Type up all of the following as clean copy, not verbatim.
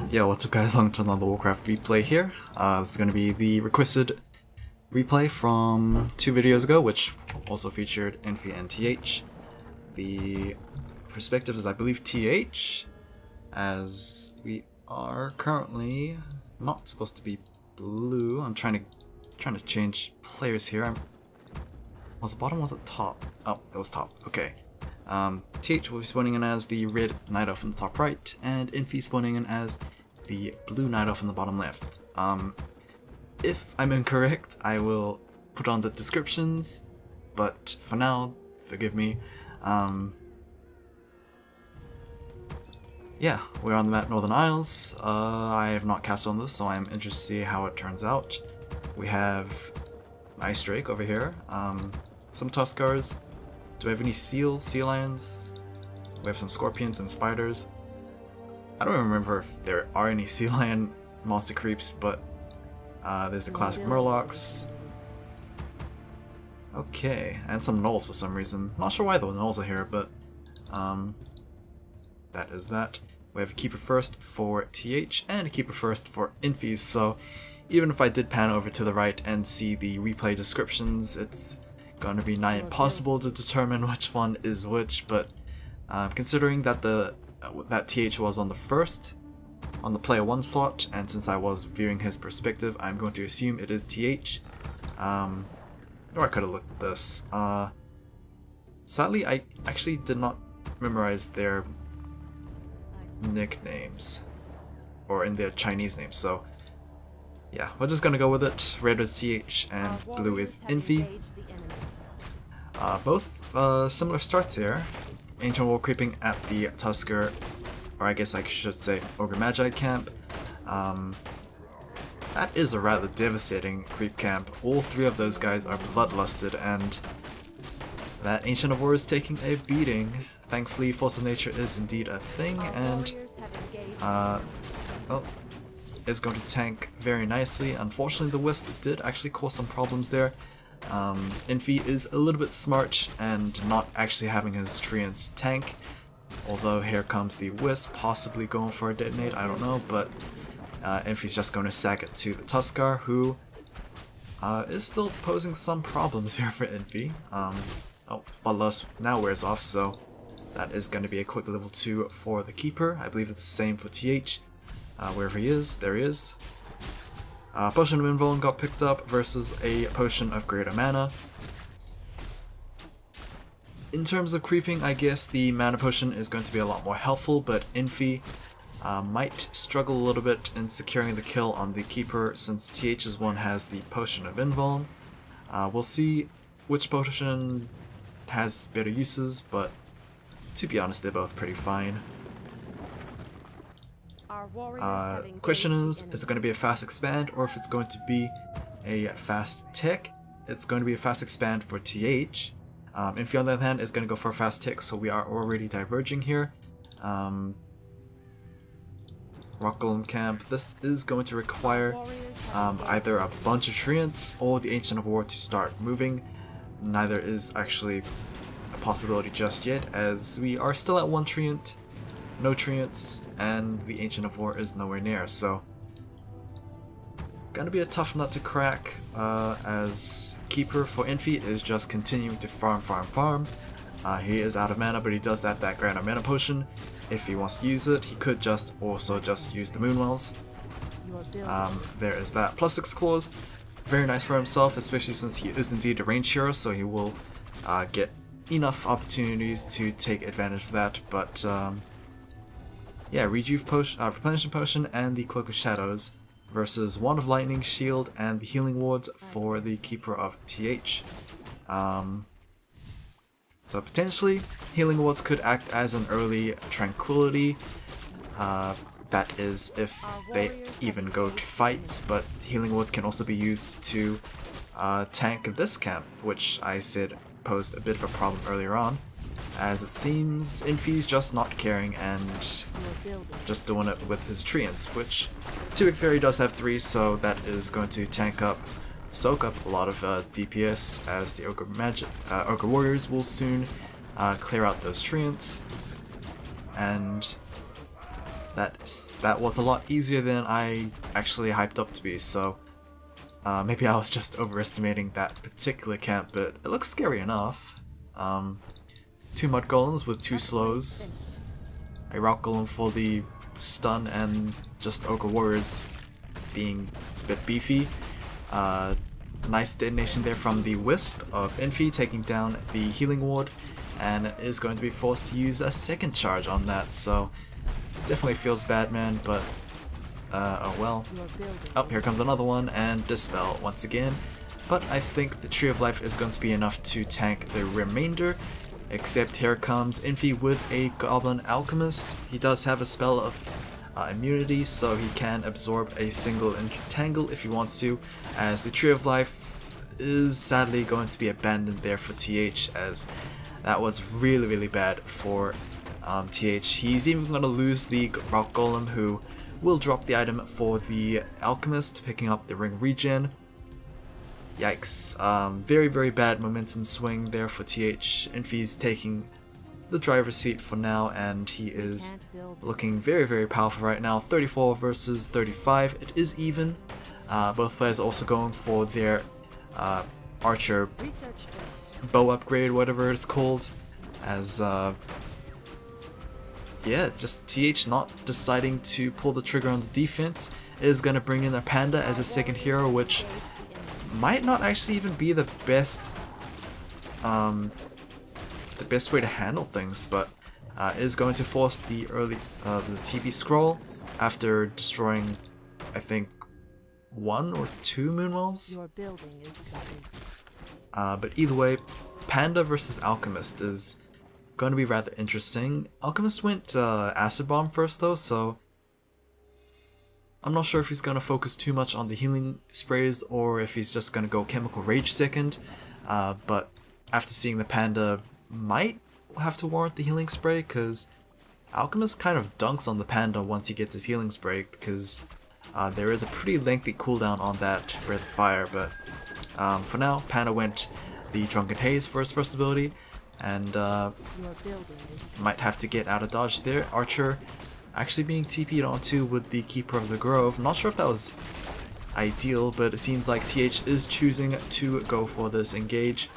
Yo, what's up guys, welcome to another Warcraft replay here. This is going to be the requested replay from 2 videos ago, which also featured Infi and TH. The perspective is, I believe, TH, as we are currently not supposed to be blue. I'm trying to change players here. Was it bottom, was it top? Oh, it was top, okay. TH will be spawning in as the red Night Elf in the top right, and Infi spawning in as the blue Night Elf in the bottom left. If I'm incorrect, I will put on the descriptions, but for now, forgive me. Yeah, we're on the map Northern Isles. I have not cast on this, so I'm interested to see how it turns out. We have Ice Drake over here, some Tuskars. Do we have any seals, sea lions? We have some scorpions and spiders. I don't remember if there are any sea lion monster creeps, but there's the classic murlocs. Okay, and some gnolls for some reason. Not sure why the gnolls are here, but that is that. We have a keeper first for TH and a keeper first for Infi, so even if I did pan over to the right and see the replay descriptions, it's gonna be nigh impossible to determine which one is which, but considering that that TH was on the player 1 slot, and since I was viewing his perspective, I'm going to assume it is TH. Or I could have looked at this. Sadly, I actually did not memorize their nicknames, or in their Chinese names, so yeah, we're just gonna go with it. Red is TH and blue is Infi. Both similar starts here. Ancient War creeping at the Tusker, or I guess I should say Ogre Magi camp. That is a rather devastating creep camp. All 3 of those guys are bloodlusted, and that Ancient of War is taking a beating. Thankfully, Force of Nature is indeed a thing, and is going to tank very nicely. Unfortunately, the Wisp did actually cause some problems there. Infi is a little bit smart and not actually having his treants tank, although here comes the Wisp, possibly going for a detonate, I don't know, but Infi's just going to sack it to the Tuskar, who is still posing some problems here for Infi. Bloodlust now wears off, so that is going to be a quick level 2 for the Keeper. I believe it's the same for TH. Wherever he is, there he is. Potion of Invuln got picked up versus a Potion of Greater Mana. In terms of creeping, I guess the Mana Potion is going to be a lot more helpful, but Infi might struggle a little bit in securing the kill on the Keeper since TH's one has the Potion of Invuln. We'll see which potion has better uses, but to be honest, they're both pretty fine. Question is it going to be a fast expand or if it's going to be a fast tick? It's going to be a fast expand for TH. Infi on the other hand is going to go for a fast tick, so we are already diverging here. Rock Golem camp, this is going to require either a bunch of treants or the Ancient of War to start moving. Neither is actually a possibility just yet, as we are still at 1 treant. No treants, and the Ancient of War is nowhere near, so gonna be a tough nut to crack, as Keeper for Infi is just continuing to farm. He is out of mana, but he does have that Greater Mana Potion. If he wants to use it, he could also just use the Moonwells. There is that. +6 claws, very nice for himself, especially since he is indeed a range hero, so he will get enough opportunities to take advantage of that, but yeah, Replenishing Potion and the Cloak of Shadows versus Wand of Lightning, Shield, and the Healing Wards for the Keeper of TH. So potentially, Healing Wards could act as an early Tranquility. That is if they even go to fights, but Healing Wards can also be used to tank this camp, which I said posed a bit of a problem earlier on, as it seems Infi's just not caring and just doing it with his treants, which to be fair he does have 3, so that is going to soak up a lot of DPS, as the Ogre Warriors will soon clear out those treants. And That was a lot easier than I actually hyped up to be, so maybe I was just overestimating that particular camp, but it looks scary enough. 2 mud golems with 2 slows, a rock golem for the stun, and just ogre warriors being a bit beefy. Nice detonation there from the Wisp of Infi, taking down the healing ward, and is going to be forced to use a second charge on that, so definitely feels bad, man, but oh well. Oh, here comes another one, and Dispel once again, but I think the Tree of Life is going to be enough to tank the remainder, except here comes Infi with a Goblin Alchemist. He does have a spell of immunity, so he can absorb a single entangle if he wants to, as the Tree of Life is sadly going to be abandoned there for TH, as that was really bad for TH. He's even going to lose the Rock Golem, who will drop the item for the Alchemist, picking up the ring regen. Yikes. Very bad momentum swing there for TH. Infi's taking the driver's seat for now, and he is looking very powerful right now. 34 versus 35, it is even. Both players are also going for their archer bow upgrade, whatever it's called, as yeah, just TH not deciding to pull the trigger on the defense is going to bring in a Panda as a second hero, which might not actually even be the best way to handle things, but is going to force the the TP scroll after destroying, I think, 1 or 2 Moonwells. But either way, Panda versus Alchemist is going to be rather interesting. Alchemist went Acid Bomb first though, so I'm not sure if he's going to focus too much on the healing sprays or if he's just going to go Chemical Rage second, but after seeing the Panda, might have to warrant the healing spray, because Alchemist kind of dunks on the Panda once he gets his healing spray, because there is a pretty lengthy cooldown on that Breath of Fire, but for now, Panda went the Drunken Haze for his first ability, and might have to get out of dodge there. Archer actually being TP'd onto with the Keeper of the Grove. I'm not sure if that was ideal, but it seems like TH is choosing to go for this engage.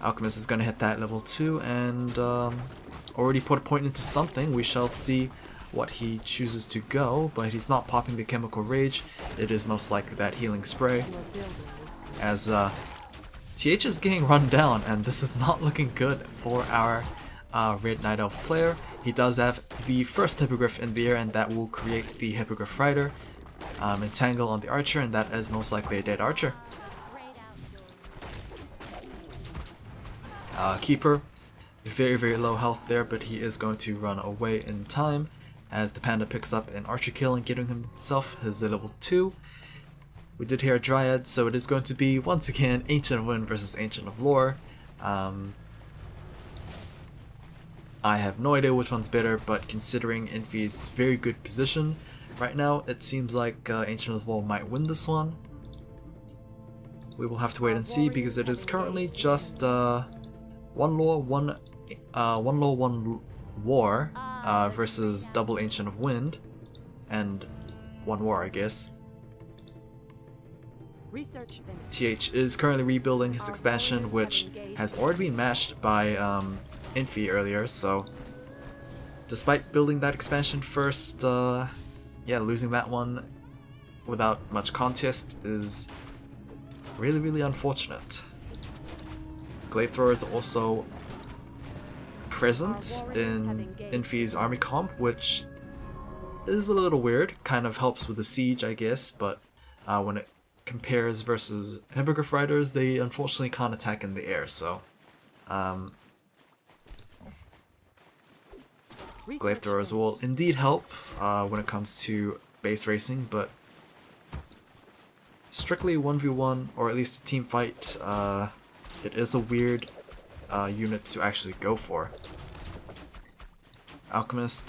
Alchemist is going to hit that level 2 and already put a point into something. We shall see what he chooses to go, but he's not popping the Chemical Rage. It is most likely that healing spray, as TH is getting run down, and this is not looking good for our Red Night Elf player. He does have the first Hippogriff in the air, and that will create the Hippogriff Rider. Entangle on the Archer, and that is most likely a dead Archer. Keeper, very low health there, but he is going to run away in time as the Panda picks up an Archer kill and getting himself his level 2. We did hear a Dryad, so it is going to be once again Ancient of Wind versus Ancient of Lore. I have no idea which one's better, but considering Infi's very good position right now, it seems like Ancient of Lore might win this one. We will have to wait and see, because it is currently just one lore, one war versus double Ancient of Wind, and one war, I guess. TH is currently rebuilding his expansion, which has already been matched by Infi earlier, so despite building that expansion first, yeah, losing that one without much contest is really unfortunate. Glaive Thrower is also present in Infi's army comp, which is a little weird. Kind of helps with the siege, I guess, but when it compares versus Hippogriff Riders, they unfortunately can't attack in the air, so Glaive Throwers will indeed help when it comes to base racing, but strictly 1v1, or at least a team fight, it is a weird unit to actually go for. Alchemist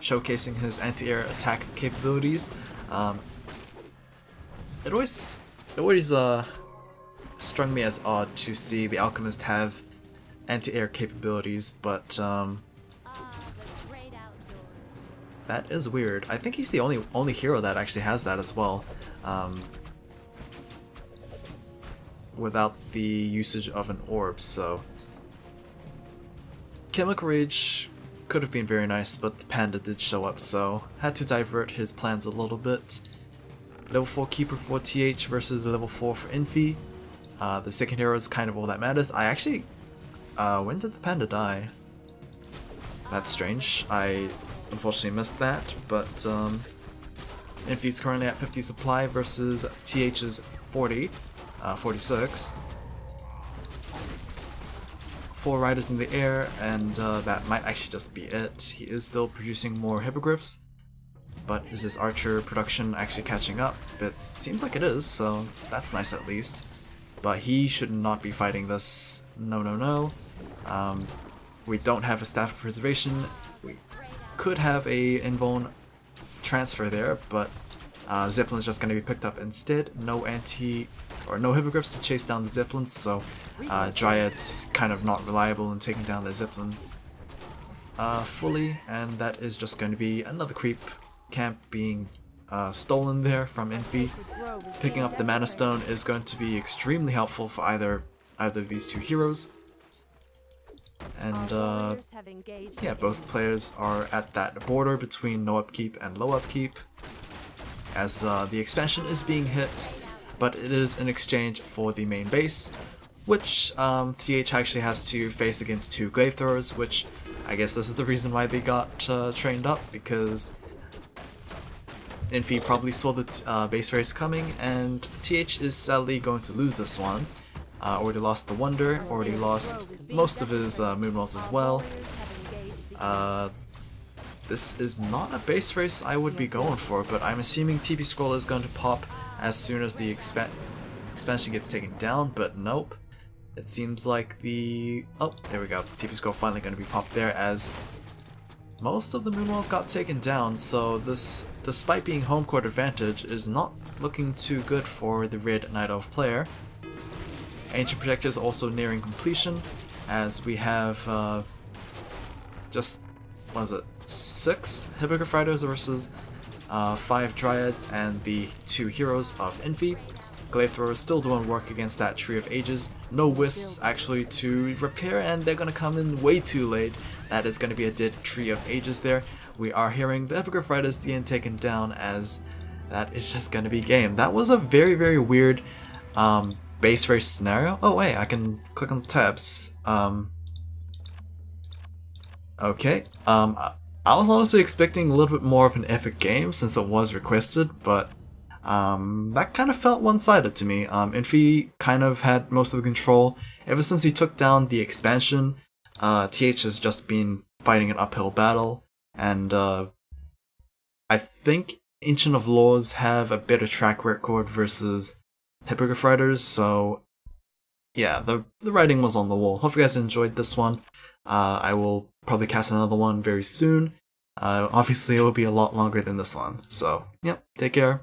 showcasing his anti-air attack capabilities. It always struck me as odd to see the Alchemist have anti-air capabilities, but That is weird. I think he's the only hero that actually has that as well. Without the usage of an orb, so Chemical Rage could have been very nice, but the panda did show up, so had to divert his plans a little bit. Level 4 Keeper for TH versus level 4 for Infi. The second hero is kind of all that matters. I actually... when did the panda die? That's strange. I unfortunately missed that, but Infi's currently at 50 supply versus TH's 46. 4 riders in the air, and that might actually just be it. He is still producing more hippogriffs, but is his archer production actually catching up? It seems like it is, so that's nice at least. But he should not be fighting this. No, no, no. We don't have a Staff of Preservation. We could have a Invuln transfer there, but Zeppelin's just going to be picked up instead. No hippogriffs to chase down the Zeppelins, so Dryad's kind of not reliable in taking down the Zeppelin fully, and that is just going to be another creep camp being stolen there from Infi. Picking up the Mana Stone is going to be extremely helpful for either of these two heroes. And yeah, both players are at that border between no upkeep and low upkeep, as the expansion is being hit, but it is in exchange for the main base, which TH actually has to face against 2 Glaive Throwers, which I guess this is the reason why they got trained up, because Infi probably saw the base race coming, and TH is sadly going to lose this one. Already lost the Wonder, already lost most of his Moonwells as well. This is not a base race I would be going for, but I'm assuming TP Scroll is going to pop as soon as the expansion gets taken down, but nope. It seems like the... oh, there we go. TP Scroll finally going to be popped there, as most of the Moonwells got taken down, so this, despite being home court advantage, is not looking too good for the Red Night Elf player. Ancient Protector is also nearing completion, as we have just, what is it, 6 Hippogriff Riders versus 5 Dryads and the 2 heroes of Infi. Glaive Thrower is still doing work against that Tree of Ages. No Wisps actually to repair, and they're going to come in way too late. That is going to be a dead Tree of Ages there. We are hearing the Hippogriff Riders being taken down, as that is just going to be game. That was a very, very weird base race scenario. Oh wait, I can click on the tabs. Okay. I was honestly expecting a little bit more of an epic game since it was requested, but that kind of felt one-sided to me. Infi kind of had most of the control. Ever since he took down the expansion, TH has just been fighting an uphill battle, and I think Ancient of Laws have a better track record versus Hippogriff Riders, so yeah, the writing was on the wall. Hope you guys enjoyed this one. I will probably cast another one very soon. Obviously it will be a lot longer than this one, so yep, take care.